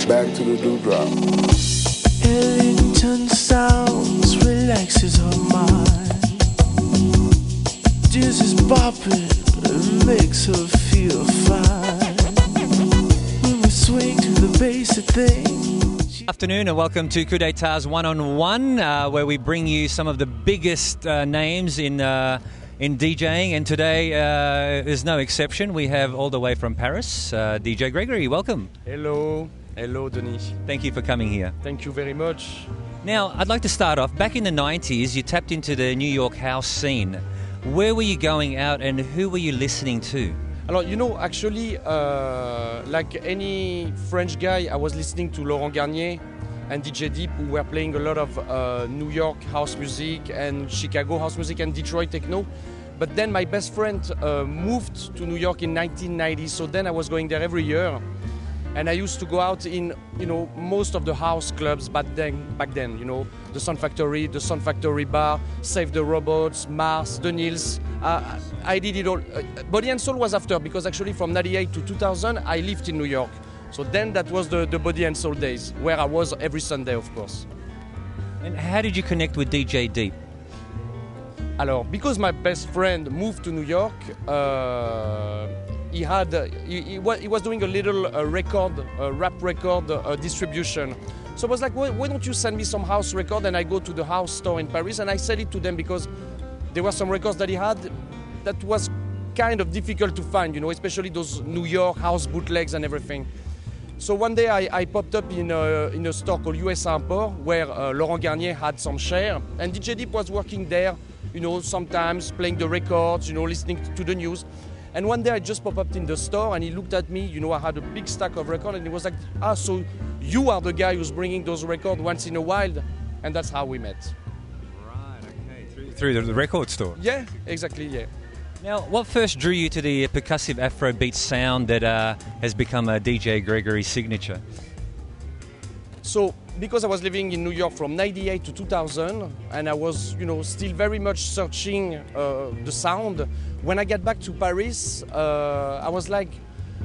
back to the dewdrop. Ellington sounds relaxes her mind. Dizzy's bopping and makes her feel fine. When we swing to the basic thing. Afternoon and welcome to Coup d'Etat's One, where we bring you some of the biggest names in DJing, and today is no exception. We have all the way from Paris, DJ Gregory. Welcome. Hello, Donni. Thank you for coming here. Thank you very much. Now, I'd like to start off. Back in the 90s, you tapped into the New York house scene. Where were you going out and who were you listening to? Alors, actually, like any French guy, I was listening to Laurent Garnier and DJ Deep, who were playing a lot of New York house music and Chicago house music and Detroit techno. But then my best friend moved to New York in 1990, so then I was going there every year. And I used to go out in, most of the house clubs back then, the Sun Factory, the Sun Factory Bar, Save the Robots, Mars, The Nils. I did it all. Body and Soul was after, because actually from 98 to 2000, I lived in New York. So then that was the Body and Soul days, where I was every Sunday, of course. And how did you connect with DJ Deep? Alors, because my best friend moved to New York, he was doing a little rap record distribution. So I was like, why don't you send me some house record? And I go to the house store in Paris and I sell it to them, because there were some records that he had that was kind of difficult to find, especially those New York house bootlegs and everything. So one day I popped up in a store called US Import, where Laurent Garnier had some share, and DJ Deep was working there, sometimes playing the records, listening to the news. And one day I just popped up in the store and he looked at me, I had a big stack of records, and he was like, so you are the guy who's bringing those records once in a while? And that's how we met. Right, okay. Through the record store? Yeah, exactly, yeah. Now, what first drew you to the percussive Afrobeat sound that has become a DJ Gregory signature? So, because I was living in New York from 98 to 2000, and I was, still very much searching the sound, when I got back to Paris, I was like,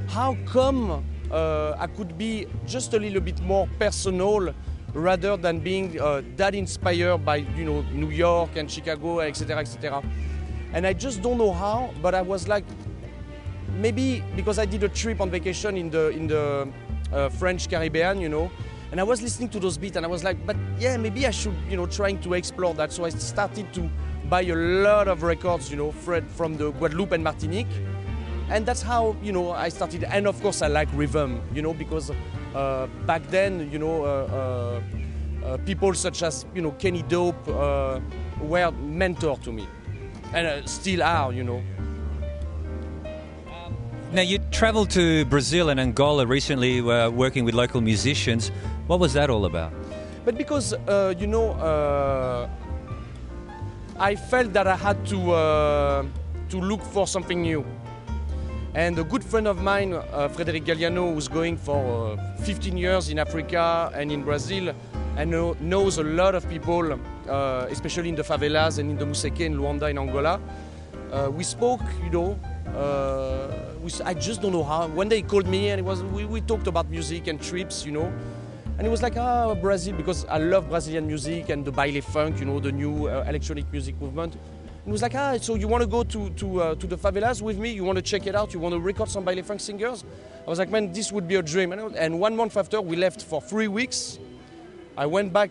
how come I could be just a little bit more personal rather than being that inspired by, New York and Chicago, etc., etc. And I just don't know how, but I was like, maybe because I did a trip on vacation in the French Caribbean, and I was listening to those beats, and I was like, but yeah, maybe I should, trying to explore that. So I started to buy a lot of records, from the Guadeloupe and Martinique. And that's how, I started. And of course, I like rhythm, because back then, people such as, Kenny Dope were mentor to me. And still are, Now, you traveled to Brazil and Angola recently, working with local musicians. What was that all about? But because, I felt that I had to look for something new. And a good friend of mine, Frédéric Galliano, who's going for 15 years in Africa and in Brazil, and knows a lot of people, especially in the favelas and in the Museke in Luanda in Angola. We spoke, I just don't know how. One day he called me and we talked about music and trips, And he was like, Brazil, because I love Brazilian music and the baile funk, the new electronic music movement. And he was like, so you want to go to the favelas with me? You want to check it out? You want to record some baile funk singers? I was like, man, this would be a dream. And 1 month after, we left for 3 weeks. I went back,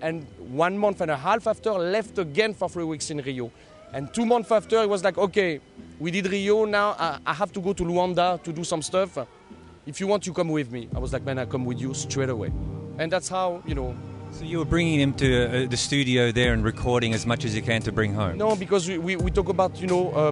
and 1 month and a half after, left again for 3 weeks in Rio. And 2 months after, it was like, okay, we did Rio, now I have to go to Luanda to do some stuff. If you want, you come with me. I was like, man, I come with you straight away. And that's how, So you were bringing him to the studio there and recording as much as you can to bring home? No, because we talk about,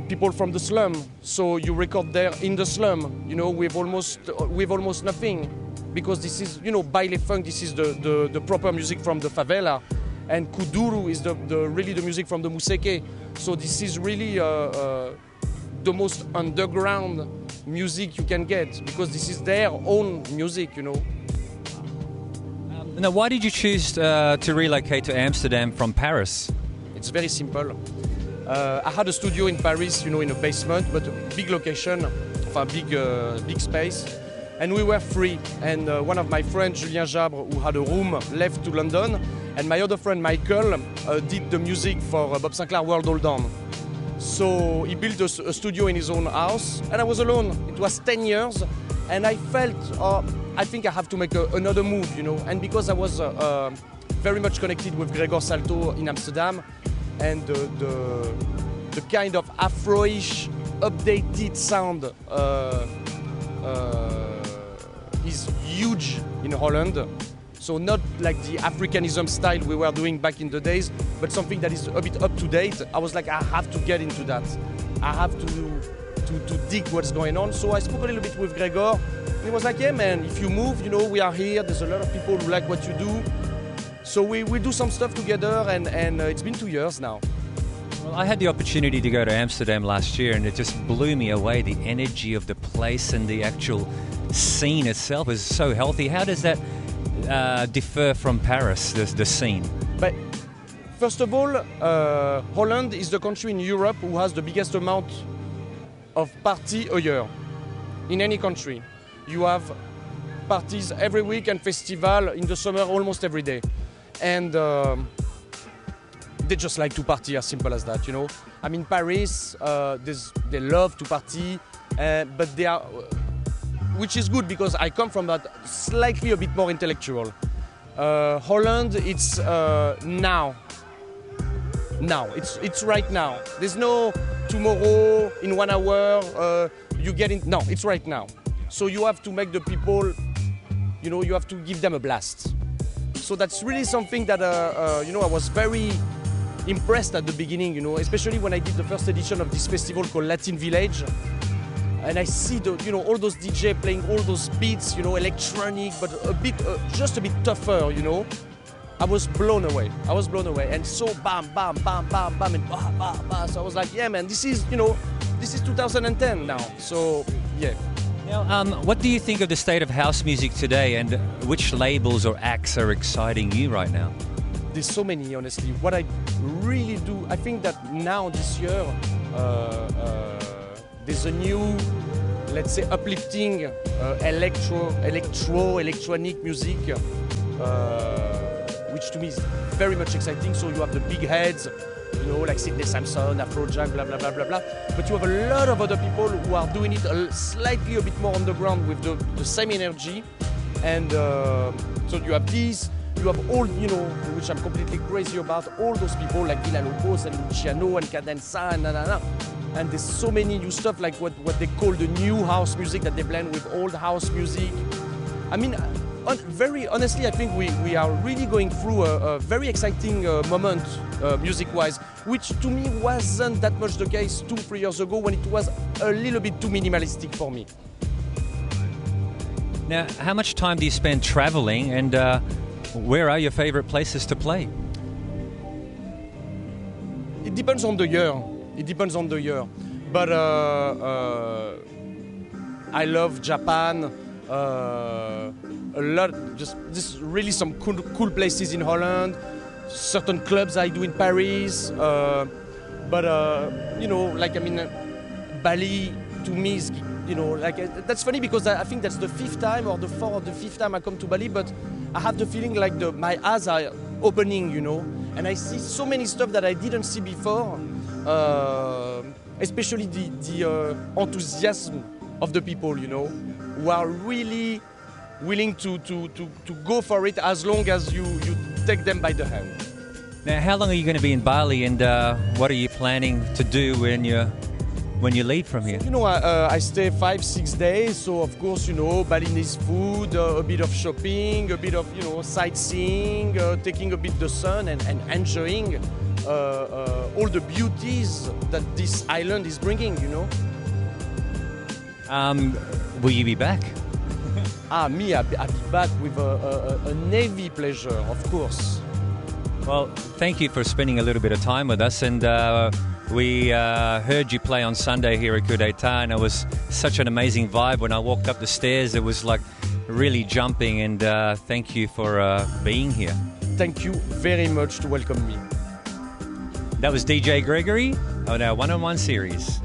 people from the slum. So you record there in the slum, with almost nothing. Because this is, baile funk, this is the proper music from the favela. And kuduro is really the music from the Museke. So this is really the most underground music you can get, because this is their own music, Now, why did you choose to relocate to Amsterdam from Paris? It's very simple. I had a studio in Paris, in a basement, but a big location, a big space. and we were free. And one of my friends, Julien Jabre, who had a room, left to London, and my other friend, Michael, did the music for Bob Sinclair World Hold On. So he built a studio in his own house, and I was alone. It was 10 years, and I felt, I think I have to make another move, you know. And because I was very much connected with Gregor Salto in Amsterdam, and the kind of Afro-ish, updated sound is huge in Holland. So not like the Africanism style we were doing back in the days, but something that is a bit up to date. I was like, I have to get into that. I have to dig what's going on. So I spoke a little bit with Gregor. He was like, yeah, man, if you move, you know, we are here. There's a lot of people who like what you do. So we do some stuff together, and it's been 2 years now. Well, I had the opportunity to go to Amsterdam last year, and it just blew me away. The energy of the place and the actual scene itself is so healthy. How does that differ from Paris, the scene? But first of all, Holland is the country in Europe who has the biggest amount of party a year. In any country, you have parties every week and festival in the summer almost every day, and they just like to party, as simple as that, you know. I mean, Paris, they love to party, but they are, which is good because I come from that slightly a bit more intellectual. Holland, it's now. It's right now. There's no tomorrow in 1 hour. You get in. No, it's right now. So you have to make the people, you know, you have to give them a blast. So that's really something that you know, I was very impressed at the beginning, you know, especially when I did the first edition of this festival called Latin Village. And I see you know, all those DJ playing all those beats, you know, electronic, but a bit, just a bit tougher, you know. I was blown away. And so bam, bam, bam, bam, bam, and bah, bah, bah. So I was like, yeah, man, this is, you know, this is 2010 now. So, yeah. Now, what do you think of the state of house music today, and which labels or acts are exciting you right now? There's so many, honestly. What I really do, I think that now, this year, there's a new, let's say, uplifting electronic music, which to me is very much exciting. So you have the big heads, you know, like Sidney Samson, Afrojack, blah, blah, blah, blah, blah. But you have a lot of other people who are doing it slightly a bit more underground with the same energy. And so you have these, you have all, you know, which I'm completely crazy about, all those people like Villa Lobos and Luciano and Cadenza and na. And there's so many new stuff, like what they call the new house music that they blend with old house music. I mean, very honestly, I think we are really going through a very exciting moment music-wise, which to me wasn't that much the case 2-3 years ago, when it was a little bit too minimalistic for me. Now, how much time do you spend traveling, and where are your favorite places to play? It depends on the year. But I love Japan. A lot, just really some cool places in Holland. Certain clubs I do in Paris. But you know, like, I mean, Bali to me is, you know, like, that's funny because I think that's the 5th time or the 4th or the 5th time I come to Bali. But I have the feeling like my eyes are opening, you know, and I see so many stuff that I didn't see before. Especially the enthusiasm of the people, you know, who are really willing to go for it as long as you take them by the hand. Now, how long are you going to be in Bali, and what are you planning to do when you leave from here? You know, I stay 5-6 days, so of course, you know, Balinese food, a bit of shopping, a bit of, you know, sightseeing, taking a bit the sun and enjoying all the beauties that this island is bringing, you know. Will you be back? I'll be back with a navy pleasure, of course. Well, thank you for spending a little bit of time with us, and we heard you play on Sunday here at Coup d'Etat, and it was such an amazing vibe. When I walked up the stairs, it was like really jumping, and thank you for being here. Thank you very much to welcome me. That was DJ Gregory on our one-on-one series.